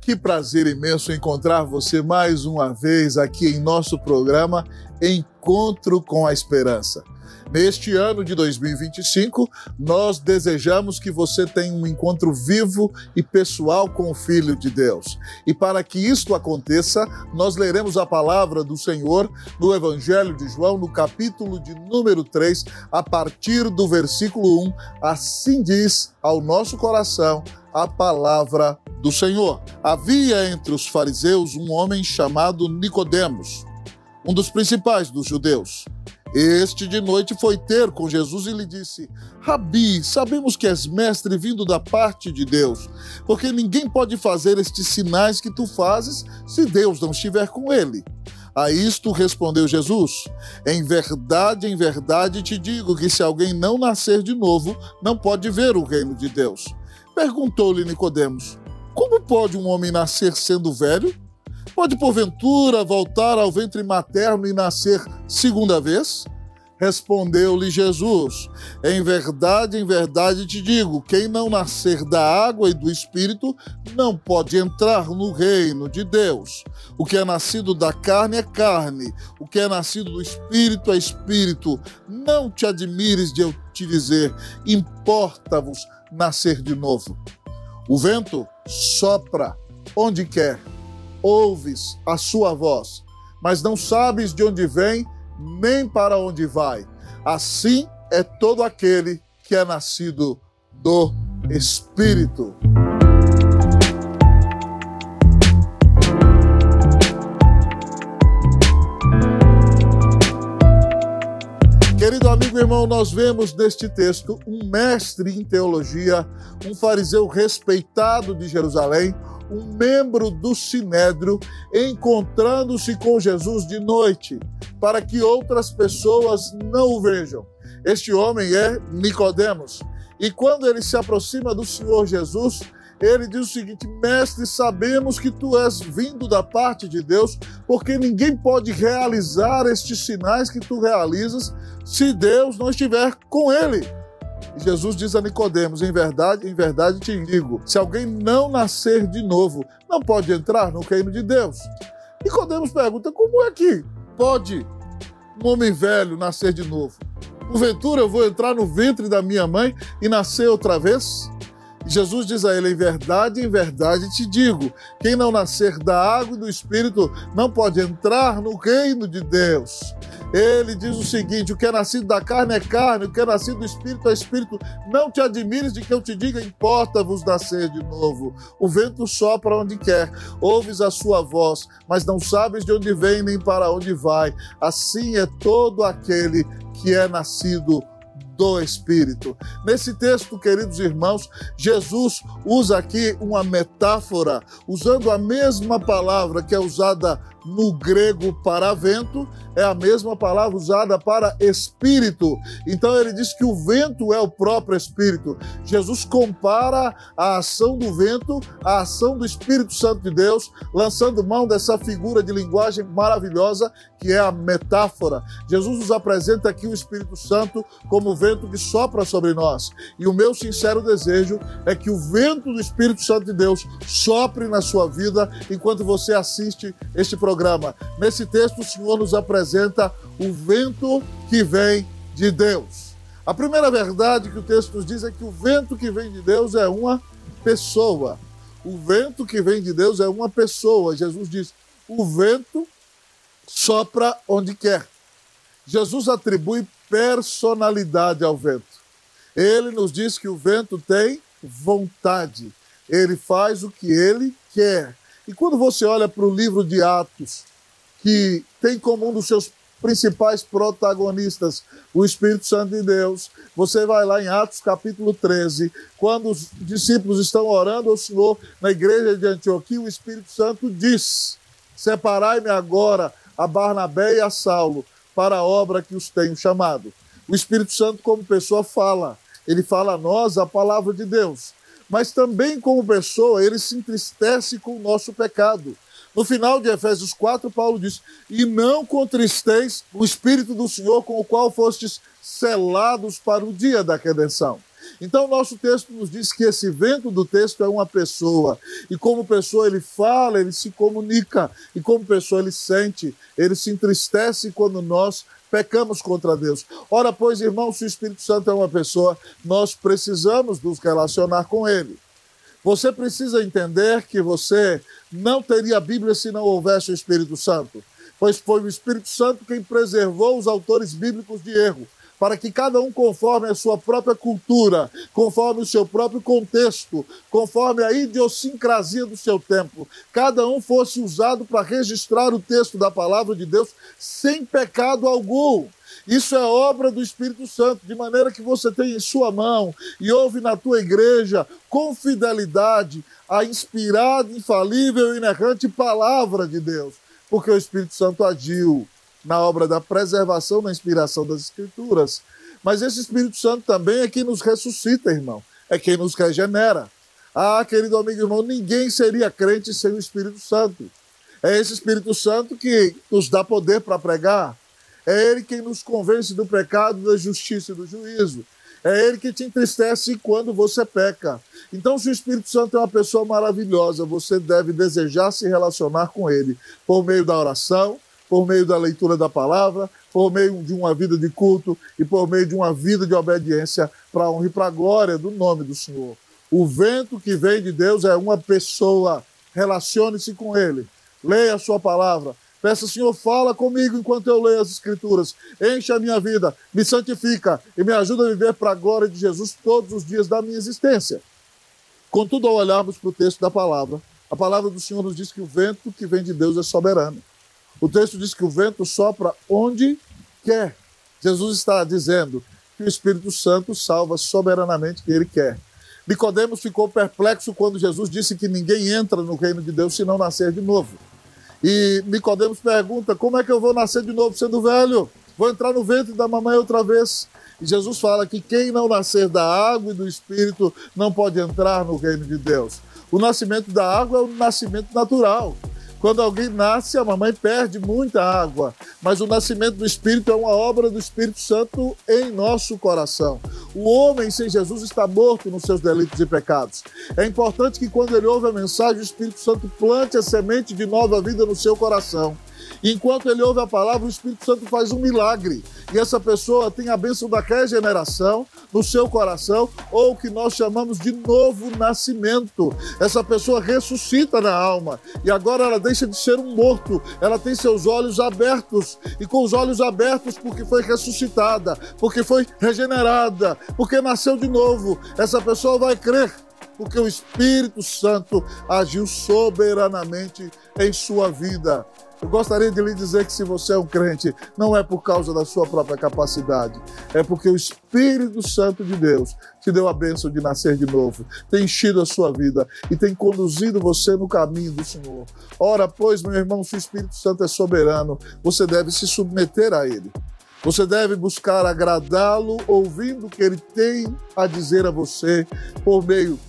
Que prazer imenso encontrar você mais uma vez aqui em nosso programa Encontro com a Esperança. Neste ano de 2025, nós desejamos que você tenha um encontro vivo e pessoal com o Filho de Deus. E para que isto aconteça, nós leremos a palavra do Senhor no Evangelho de João, no capítulo de número 3, a partir do versículo 1. Assim diz ao nosso coração a palavra do Senhor. Havia entre os fariseus um homem chamado Nicodemos, um dos principais dos judeus. Este de noite foi ter com Jesus e lhe disse: Rabi, sabemos que és mestre vindo da parte de Deus, porque ninguém pode fazer estes sinais que tu fazes se Deus não estiver com ele. A isto respondeu Jesus: em verdade te digo que se alguém não nascer de novo, não pode ver o reino de Deus. Perguntou-lhe Nicodemos: como pode um homem nascer sendo velho? Pode, porventura, voltar ao ventre materno e nascer segunda vez? Respondeu-lhe Jesus: em verdade te digo, quem não nascer da água e do Espírito não pode entrar no reino de Deus. O que é nascido da carne é carne, o que é nascido do Espírito é Espírito. Não te admires de eu te dizer, importa-vos nascer de novo. O vento sopra onde quer, ouves a sua voz, mas não sabes de onde vem, nem para onde vai. Assim é todo aquele que é nascido do Espírito. Querido amigo e irmão, nós vemos neste texto um mestre em teologia, um fariseu respeitado de Jerusalém, um membro do Sinédrio, encontrando-se com Jesus de noite, para que outras pessoas não o vejam. Este homem é Nicodemos. E quando ele se aproxima do Senhor Jesus, ele diz o seguinte: mestre, sabemos que tu és vindo da parte de Deus, porque ninguém pode realizar estes sinais que tu realizas se Deus não estiver com ele. E Jesus diz a Nicodemos: em verdade te digo, se alguém não nascer de novo, não pode entrar no reino de Deus. Nicodemos pergunta: como é que pode um homem velho nascer de novo? Porventura eu vou entrar no ventre da minha mãe e nascer outra vez? E Jesus diz a ele: em verdade te digo, quem não nascer da água e do Espírito não pode entrar no reino de Deus. Ele diz o seguinte: o que é nascido da carne é carne, o que é nascido do Espírito é Espírito. Não te admires de que eu te diga, importa-vos nascer de novo. O vento sopra onde quer, ouves a sua voz, mas não sabes de onde vem nem para onde vai. Assim é todo aquele que é nascido do Espírito. Nesse texto, queridos irmãos, Jesus usa aqui uma metáfora, usando a mesma palavra que é usada no grego para vento, é a mesma palavra usada para espírito. Então ele diz que o vento é o próprio Espírito. Jesus compara a ação do vento à ação do Espírito Santo de Deus, lançando mão dessa figura de linguagem maravilhosa que é a metáfora. Jesus nos apresenta aqui o Espírito Santo como o vento que sopra sobre nós. E o meu sincero desejo é que o vento do Espírito Santo de Deus sopre na sua vida enquanto você assiste este programa. Nesse texto, o Senhor nos apresenta o vento que vem de Deus. A primeira verdade que o texto nos diz é que o vento que vem de Deus é uma pessoa. O vento que vem de Deus é uma pessoa. Jesus diz: o vento sopra onde quer. Jesus atribui personalidade ao vento. Ele nos diz que o vento tem vontade. Ele faz o que ele quer. E quando você olha para o livro de Atos, que tem como um dos seus principais protagonistas o Espírito Santo de Deus, você vai lá em Atos capítulo 13, quando os discípulos estão orando ao Senhor na igreja de Antioquia, o Espírito Santo diz: separai-me agora a Barnabé e a Saulo para a obra que os tenho chamado. O Espírito Santo, como pessoa, fala. Ele fala a nós a palavra de Deus. Mas também, como pessoa, ele se entristece com o nosso pecado. No final de Efésios 4, Paulo diz: e não contristeis o Espírito do Senhor, com o qual fostes selados para o dia da redenção. Então, nosso texto nos diz que esse vento do texto é uma pessoa. E como pessoa ele fala, ele se comunica. E como pessoa ele sente, ele se entristece quando nós pecamos contra Deus. Ora, pois, irmãos, se o Espírito Santo é uma pessoa, nós precisamos nos relacionar com ele. Você precisa entender que você não teria a Bíblia se não houvesse o Espírito Santo. Pois foi o Espírito Santo quem preservou os autores bíblicos de erro, para que cada um, conforme a sua própria cultura, conforme o seu próprio contexto, conforme a idiosincrasia do seu tempo, cada um fosse usado para registrar o texto da palavra de Deus sem pecado algum. Isso é obra do Espírito Santo, de maneira que você tem em sua mão e ouve na tua igreja, com fidelidade, a inspirada, infalível e inerrante palavra de Deus, porque o Espírito Santo agiu na obra da preservação, na inspiração das Escrituras. Mas esse Espírito Santo também é quem nos ressuscita, irmão. É quem nos regenera. Ah, querido amigo irmão, ninguém seria crente sem o Espírito Santo. É esse Espírito Santo que nos dá poder para pregar. É ele quem nos convence do pecado, da justiça e do juízo. É ele que te entristece quando você peca. Então, se o Espírito Santo é uma pessoa maravilhosa, você deve desejar se relacionar com ele por meio da oração, por meio da leitura da palavra, por meio de uma vida de culto e por meio de uma vida de obediência para a honra e para a glória do nome do Senhor. O vento que vem de Deus é uma pessoa. Relacione-se com ele. Leia a sua palavra. Peça, Senhor, fala comigo enquanto eu leio as Escrituras. Enche a minha vida, me santifica e me ajuda a viver para a glória de Jesus todos os dias da minha existência. Contudo, ao olharmos para o texto da palavra, a palavra do Senhor nos diz que o vento que vem de Deus é soberano. O texto diz que o vento sopra onde quer. Jesus está dizendo que o Espírito Santo salva soberanamente quem ele quer. Nicodemos ficou perplexo quando Jesus disse que ninguém entra no reino de Deus se não nascer de novo. E Nicodemos pergunta, como é que eu vou nascer de novo sendo velho? Vou entrar no ventre da mamãe outra vez? E Jesus fala que quem não nascer da água e do Espírito não pode entrar no reino de Deus. O nascimento da água é um nascimento natural. Quando alguém nasce, a mamãe perde muita água, mas o nascimento do Espírito é uma obra do Espírito Santo em nosso coração. O homem sem Jesus está morto nos seus delitos e pecados. É importante que quando ele ouve a mensagem, o Espírito Santo plante a semente de nova vida no seu coração. Enquanto ele ouve a palavra, o Espírito Santo faz um milagre. E essa pessoa tem a bênção da regeneração no seu coração, ou o que nós chamamos de novo nascimento. Essa pessoa ressuscita na alma. E agora ela deixa de ser um morto. Ela tem seus olhos abertos. E com os olhos abertos porque foi ressuscitada, porque foi regenerada, porque nasceu de novo. Essa pessoa vai crer, porque o Espírito Santo agiu soberanamente em sua vida. Eu gostaria de lhe dizer que se você é um crente, não é por causa da sua própria capacidade, é porque o Espírito Santo de Deus te deu a bênção de nascer de novo, tem enchido a sua vida e tem conduzido você no caminho do Senhor. Ora, pois, meu irmão, se o Espírito Santo é soberano, você deve se submeter a ele. Você deve buscar agradá-lo, ouvindo o que ele tem a dizer a você por meio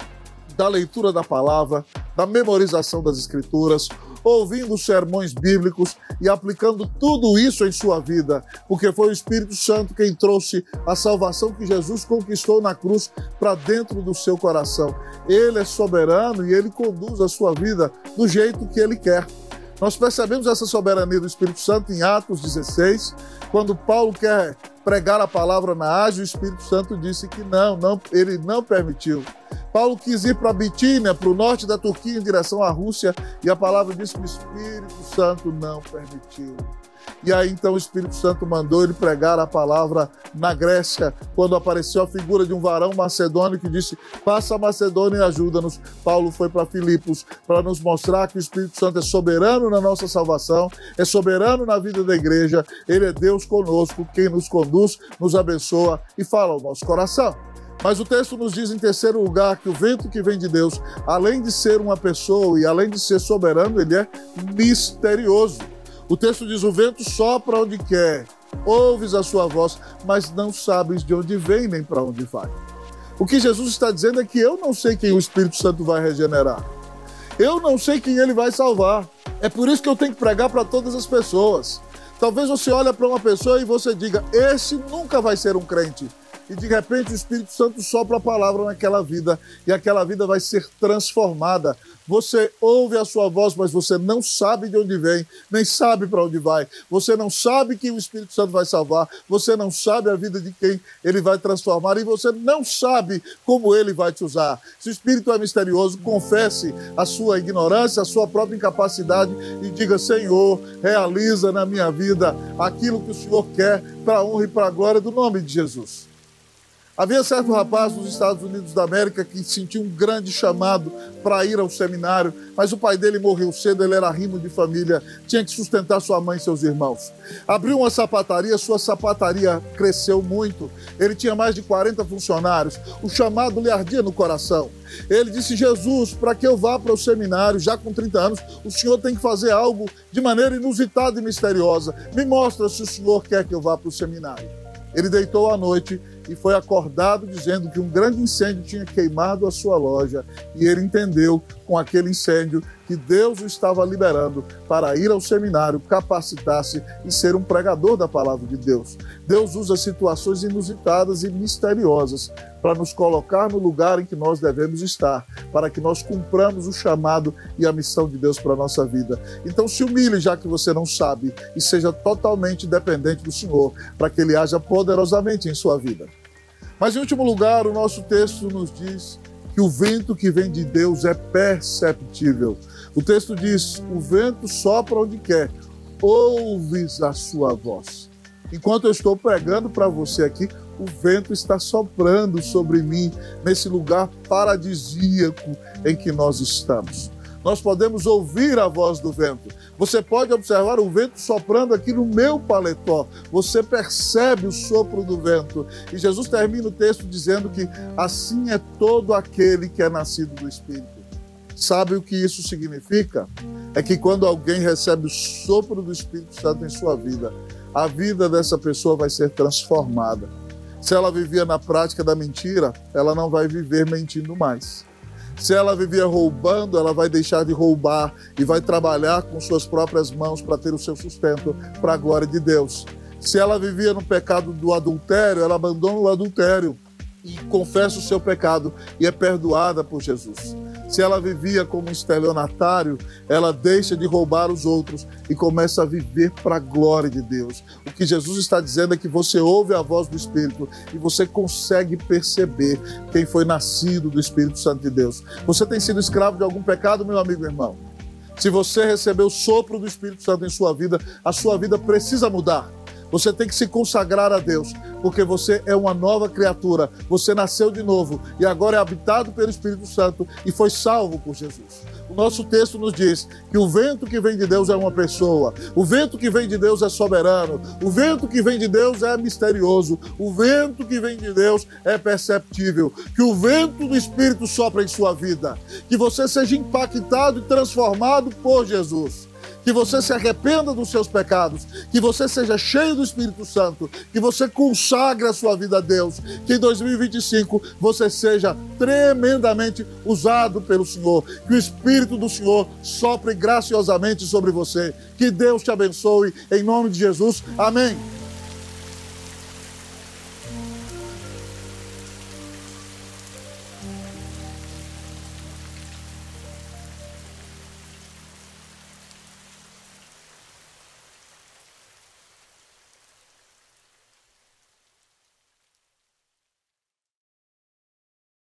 da leitura da palavra, da memorização das Escrituras, ouvindo sermões bíblicos e aplicando tudo isso em sua vida, porque foi o Espírito Santo quem trouxe a salvação que Jesus conquistou na cruz para dentro do seu coração. Ele é soberano e ele conduz a sua vida do jeito que ele quer. Nós percebemos essa soberania do Espírito Santo em Atos 16, quando Paulo quer pregar a palavra na Ásia, o Espírito Santo disse que ele não permitiu. Paulo quis ir para a Bitínia, para o norte da Turquia, em direção à Rússia, e a palavra diz que o Espírito Santo não permitiu. E aí então o Espírito Santo mandou ele pregar a palavra na Grécia, quando apareceu a figura de um varão macedônio que disse, passa a Macedônia e ajuda-nos. Paulo foi para Filipos para nos mostrar que o Espírito Santo é soberano na nossa salvação, é soberano na vida da igreja, ele é Deus conosco, quem nos conduz, nos abençoa e fala ao nosso coração. Mas o texto nos diz, em terceiro lugar, que o vento que vem de Deus, além de ser uma pessoa e além de ser soberano, ele é misterioso. O texto diz, o vento sopra onde quer, ouves a sua voz, mas não sabes de onde vem nem para onde vai. O que Jesus está dizendo é que eu não sei quem o Espírito Santo vai regenerar. Eu não sei quem ele vai salvar. É por isso que eu tenho que pregar para todas as pessoas. Talvez você olhe para uma pessoa e você diga, esse nunca vai ser um crente. e de repente o Espírito Santo sopra a palavra naquela vida e aquela vida vai ser transformada. Você ouve a sua voz, mas você não sabe de onde vem, nem sabe para onde vai. Você não sabe que o Espírito Santo vai salvar, você não sabe a vida de quem ele vai transformar e você não sabe como ele vai te usar. Se o Espírito é misterioso, confesse a sua ignorância, a sua própria incapacidade e diga: Senhor, realiza na minha vida aquilo que o Senhor quer para a honra e para a glória do nome de Jesus. Havia certo rapaz nos Estados Unidos da América que sentiu um grande chamado para ir ao seminário, mas o pai dele morreu cedo, ele era rimo de família, tinha que sustentar sua mãe e seus irmãos. Abriu uma sapataria, sua sapataria cresceu muito, ele tinha mais de 40 funcionários, o chamado lhe ardia no coração. Ele disse: Jesus, para que eu vá para o seminário, já com 30 anos, o Senhor tem que fazer algo de maneira inusitada e misteriosa. Me mostra se o Senhor quer que eu vá para o seminário. Ele deitou à noite e foi acordado dizendo que um grande incêndio tinha queimado a sua loja e ele entendeu com aquele incêndio que Deus o estava liberando para ir ao seminário, capacitar-se e ser um pregador da palavra de Deus. Deus usa situações inusitadas e misteriosas para nos colocar no lugar em que nós devemos estar, para que nós cumpramos o chamado e a missão de Deus para a nossa vida. Então se humilhe, já que você não sabe, e seja totalmente dependente do Senhor, para que Ele haja poderosamente em sua vida. Mas em último lugar, o nosso texto nos diz que o vento que vem de Deus é perceptível. O texto diz: o vento sopra onde quer, ouves a sua voz. Enquanto eu estou pregando para você aqui, o vento está soprando sobre mim, nesse lugar paradisíaco em que nós estamos. Nós podemos ouvir a voz do vento. Você pode observar o vento soprando aqui no meu paletó. Você percebe o sopro do vento. E Jesus termina o texto dizendo que assim é todo aquele que é nascido do Espírito. Sabe o que isso significa? É que quando alguém recebe o sopro do Espírito Santo em sua vida, a vida dessa pessoa vai ser transformada. Se ela vivia na prática da mentira, ela não vai viver mentindo mais. Se ela vivia roubando, ela vai deixar de roubar e vai trabalhar com suas próprias mãos para ter o seu sustento para a glória de Deus. Se ela vivia no pecado do adultério, ela abandona o adultério e confessa o seu pecado e é perdoada por Jesus. Se ela vivia como um estelionatário, ela deixa de roubar os outros e começa a viver para a glória de Deus. O que Jesus está dizendo é que você ouve a voz do Espírito e você consegue perceber quem foi nascido do Espírito Santo de Deus. Você tem sido escravo de algum pecado, meu amigo e irmão? Se você recebeu o sopro do Espírito Santo em sua vida, a sua vida precisa mudar. Você tem que se consagrar a Deus, porque você é uma nova criatura, você nasceu de novo e agora é habitado pelo Espírito Santo e foi salvo por Jesus. O nosso texto nos diz que o vento que vem de Deus é uma pessoa, o vento que vem de Deus é soberano, o vento que vem de Deus é misterioso, o vento que vem de Deus é perceptível, que o vento do Espírito sopra em sua vida, que você seja impactado e transformado por Jesus. Que você se arrependa dos seus pecados, que você seja cheio do Espírito Santo, que você consagre a sua vida a Deus, que em 2025 você seja tremendamente usado pelo Senhor, que o Espírito do Senhor sopre graciosamente sobre você. Que Deus te abençoe, em nome de Jesus. Amém.